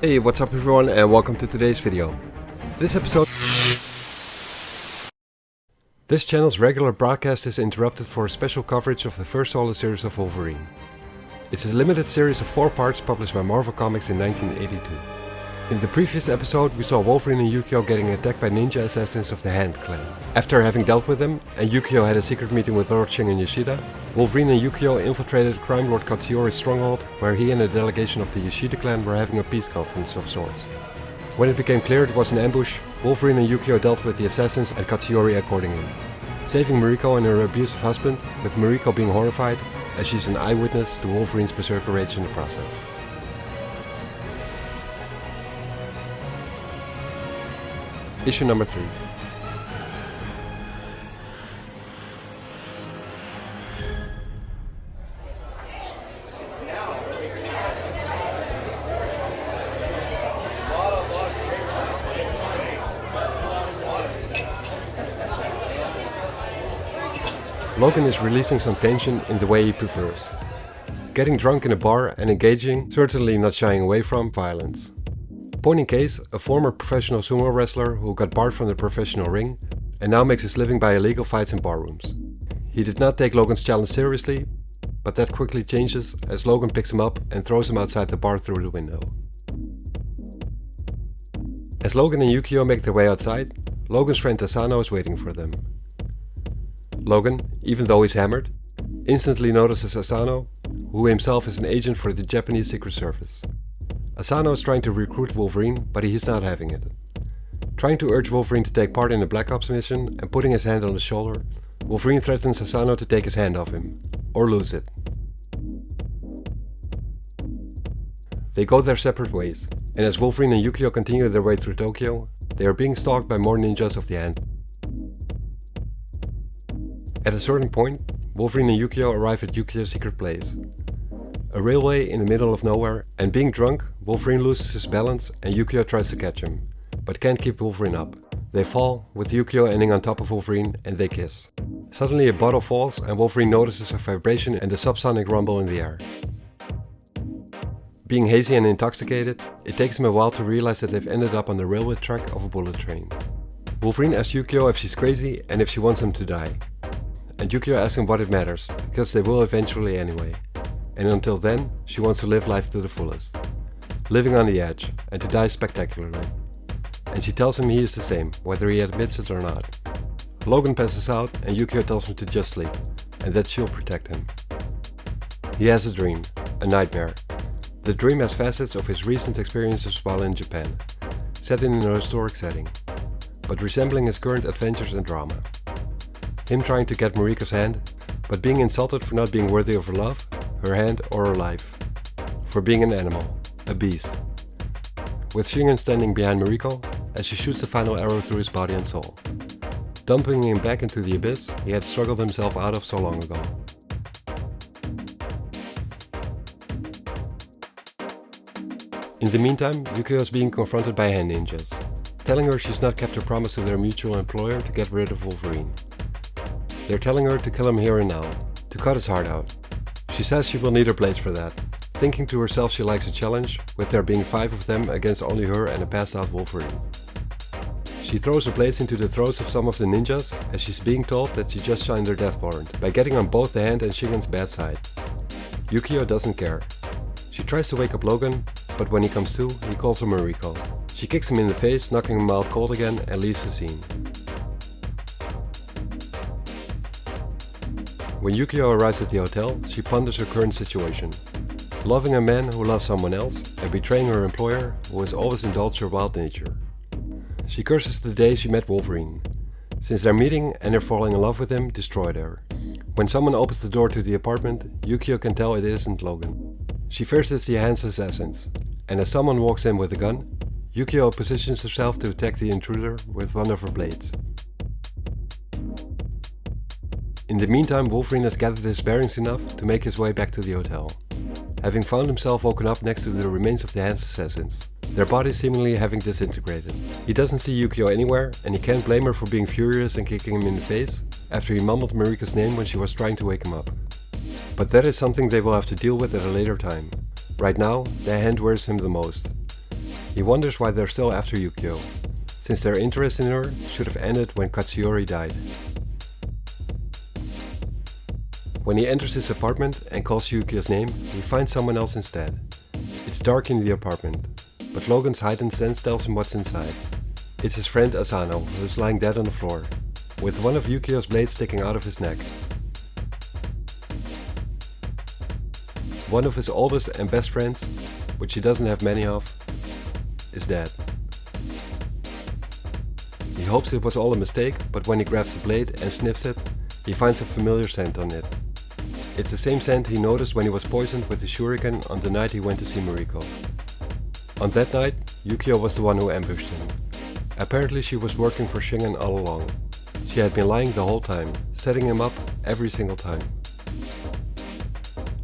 Hey, what's up everyone and welcome to today's video. This channel's regular broadcast is interrupted for a special coverage of the first solo series of Wolverine. It's a limited series of 4 parts published by Marvel Comics in 1982. In the previous episode we saw Wolverine and Yukio getting attacked by ninja assassins of the Hand clan. After having dealt with them, and Yukio had a secret meeting with Lord Shingen and Yashida, Wolverine and Yukio infiltrated crime lord Katsuyori's stronghold, where he and a delegation of the Yashida clan were having a peace conference of sorts. When it became clear it was an ambush, Wolverine and Yukio dealt with the assassins and Katsuyori accordingly, saving Mariko and her abusive husband, with Mariko being horrified as she's an eyewitness to Wolverine's berserker rage in the process. Issue number 3. Logan is releasing some tension in the way he prefers. Getting drunk in a bar and engaging, certainly not shying away from, violence. Point in case, a former professional sumo wrestler who got barred from the professional ring and now makes his living by illegal fights in barrooms. He did not take Logan's challenge seriously, but that quickly changes as Logan picks him up and throws him outside the bar through the window. As Logan and Yukio make their way outside, Logan's friend Asano is waiting for them. Logan, even though he's hammered, instantly notices Asano, who himself is an agent for the Japanese Secret Service. Asano is trying to recruit Wolverine, but he is not having it. Trying to urge Wolverine to take part in a Black Ops mission and putting his hand on his shoulder, Wolverine threatens Asano to take his hand off him, or lose it. They go their separate ways, and as Wolverine and Yukio continue their way through Tokyo, they are being stalked by more ninjas of the Hand. At a certain point, Wolverine and Yukio arrive at Yukio's secret place. A railway in the middle of nowhere, and being drunk, Wolverine loses his balance and Yukio tries to catch him, but can't keep Wolverine up. They fall, with Yukio ending on top of Wolverine, and they kiss. Suddenly a bottle falls and Wolverine notices a vibration and a subsonic rumble in the air. Being hazy and intoxicated, it takes him a while to realize that they've ended up on the railway track of a bullet train. Wolverine asks Yukio if she's crazy and if she wants him to die. And Yukio asks him what it matters, because they will eventually anyway. And until then, she wants to live life to the fullest. Living on the edge, and to die spectacularly. And she tells him he is the same, whether he admits it or not. Logan passes out and Yukio tells him to just sleep, and that she'll protect him. He has a dream, a nightmare. The dream has facets of his recent experiences while in Japan, set in a historic setting, but resembling his current adventures and drama. Him trying to get Mariko's hand, but being insulted for not being worthy of her love, her hand or her life. For being an animal, a beast. With Shingen standing behind Mariko as she shoots the final arrow through his body and soul, dumping him back into the abyss he had struggled himself out of so long ago. In the meantime, Yukio is being confronted by hand ninjas, telling her she's not kept her promise to their mutual employer to get rid of Wolverine. They're telling her to kill him here and now, to cut his heart out. She says she will need her blades for that, thinking to herself she likes a challenge, with there being 5 of them against only her and a passed out Wolverine. She throws her blades into the throats of some of the ninjas, as she's being told that she just signed their death warrant, by getting on both the Hand and Shingen's bad side. Yukio doesn't care. She tries to wake up Logan, but when he comes to, he calls her Mariko. She kicks him in the face, knocking him out cold again, and leaves the scene. When Yukio arrives at the hotel, she ponders her current situation. Loving a man who loves someone else, and betraying her employer, who has always indulged her wild nature. She curses the day she met Wolverine, since their meeting and her falling in love with him destroyed her. When someone opens the door to the apartment, Yukio can tell it isn't Logan. She fears it's the Hand's assassins, and as someone walks in with a gun, Yukio positions herself to attack the intruder with one of her blades. In the meantime, Wolverine has gathered his bearings enough to make his way back to the hotel, having found himself woken up next to the remains of the Hand's assassins, their bodies seemingly having disintegrated. He doesn't see Yukio anywhere, and he can't blame her for being furious and kicking him in the face after he mumbled Mariko's name when she was trying to wake him up. But that is something they will have to deal with at a later time. Right now, the Hand worries him the most. He wonders why they're still after Yukio, since their interest in her should have ended when Katsuyori died. When he enters his apartment and calls Yukio's name, he finds someone else instead. It's dark in the apartment, but Logan's heightened sense tells him what's inside. It's his friend Asano, who is lying dead on the floor, with one of Yukio's blades sticking out of his neck. One of his oldest and best friends, which he doesn't have many of, is dead. He hopes it was all a mistake, but when he grabs the blade and sniffs it, he finds a familiar scent on it. It's the same scent he noticed when he was poisoned with the shuriken on the night he went to see Mariko. On that night, Yukio was the one who ambushed him. Apparently she was working for Shingen all along. She had been lying the whole time, setting him up every single time.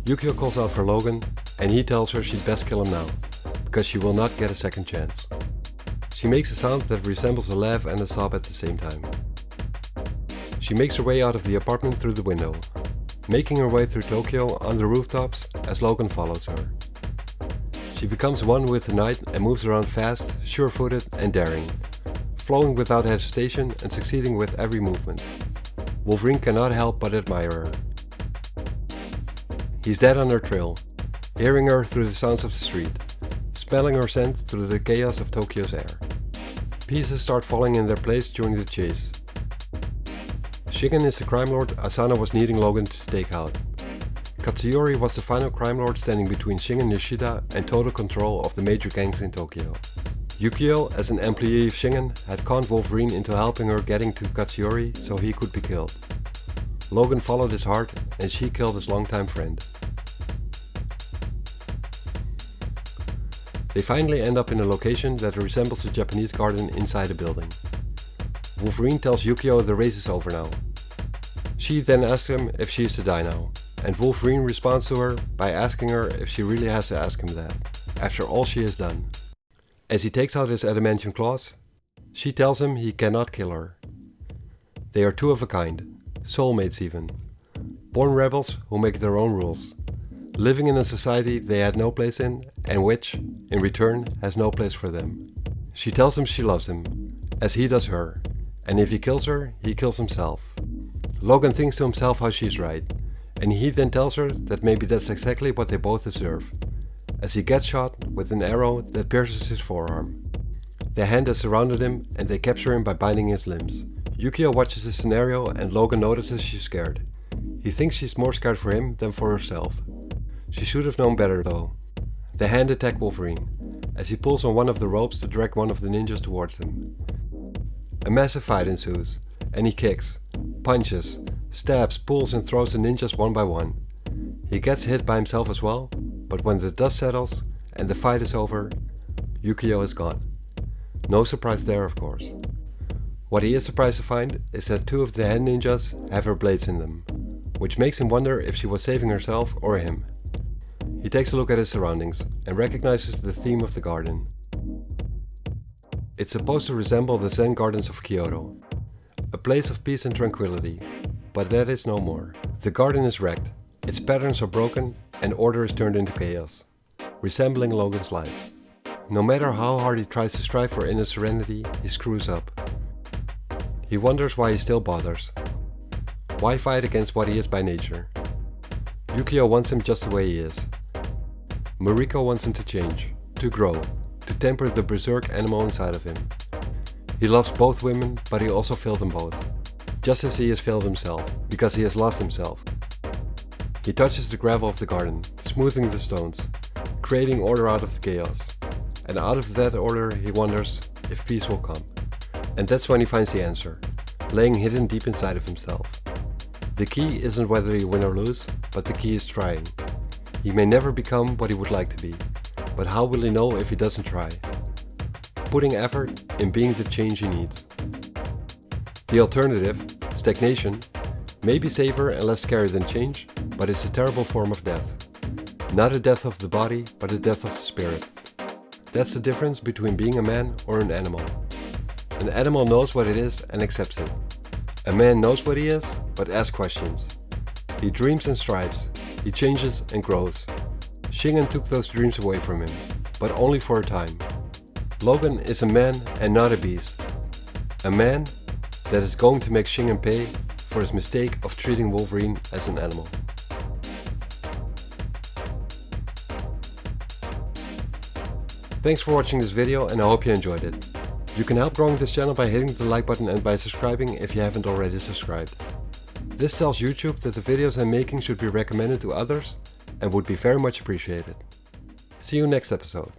Yukio calls out for Logan, and he tells her she'd best kill him now, because she will not get a second chance. She makes a sound that resembles a laugh and a sob at the same time. She makes her way out of the apartment through the window, making her way through Tokyo on the rooftops as Logan follows her. She becomes one with the night and moves around fast, sure-footed and daring, flowing without hesitation and succeeding with every movement. Wolverine cannot help but admire her. He's dead on her trail, hearing her through the sounds of the street, smelling her scent through the chaos of Tokyo's air. Pieces start falling in their place during the chase. Shingen is the crime lord Asano was needing Logan to take out. Katsuyori was the final crime lord standing between Shingen Yashida and total control of the major gangs in Tokyo. Yukio, as an employee of Shingen, had conned Wolverine into helping her getting to Katsuyori so he could be killed. Logan followed his heart and she killed his longtime friend. They finally end up in a location that resembles a Japanese garden inside a building. Wolverine tells Yukio the race is over now. She then asks him if she is to die now, and Wolverine responds to her by asking her if she really has to ask him that, after all she has done. As he takes out his adamantium claws, she tells him he cannot kill her. They are two of a kind, soulmates even, born rebels who make their own rules, living in a society they had no place in and which, in return, has no place for them. She tells him she loves him, as he does her, and if he kills her, he kills himself. Logan thinks to himself how she's right, and he then tells her that maybe that's exactly what they both deserve, as he gets shot with an arrow that pierces his forearm. The hand has surrounded him and they capture him by binding his limbs. Yukio watches the scenario and Logan notices she's scared. He thinks she's more scared for him than for herself. She should have known better though. The hand attacks Wolverine, as he pulls on one of the ropes to drag one of the ninjas towards him. A massive fight ensues, and he kicks, punches, stabs, pulls and throws the ninjas one by one. He gets hit by himself as well, but when the dust settles and the fight is over, Yukio is gone. No surprise there, of course. What he is surprised to find is that two of the hand ninjas have her blades in them, which makes him wonder if she was saving herself or him. He takes a look at his surroundings and recognizes the theme of the garden. It's supposed to resemble the Zen gardens of Kyoto, a place of peace and tranquility, but that is no more. The garden is wrecked, its patterns are broken and order is turned into chaos, resembling Logan's life. No matter how hard he tries to strive for inner serenity, he screws up. He wonders why he still bothers. Why fight against what he is by nature? Yukio wants him just the way he is. Mariko wants him to change, to grow, to temper the berserk animal inside of him. He loves both women, but he also failed them both, just as he has failed himself, because he has lost himself. He touches the gravel of the garden, smoothing the stones, creating order out of the chaos. And out of that order he wonders if peace will come. And that's when he finds the answer, laying hidden deep inside of himself. The key isn't whether he win or lose, but the key is trying. He may never become what he would like to be, but how will he know if he doesn't try? Putting effort in being the change he needs. The alternative, stagnation, may be safer and less scary than change, but it's a terrible form of death. Not a death of the body, but a death of the spirit. That's the difference between being a man or an animal. An animal knows what it is and accepts it. A man knows what he is, but asks questions. He dreams and strives. He changes and grows. Shingen took those dreams away from him, but only for a time. Logan is a man and not a beast. A man that is going to make Shingen pay for his mistake of treating Wolverine as an animal. Thanks for watching this video and I hope you enjoyed it. You can help growing this channel by hitting the like button and by subscribing if you haven't already subscribed. This tells YouTube that the videos I'm making should be recommended to others and would be very much appreciated. See you next episode.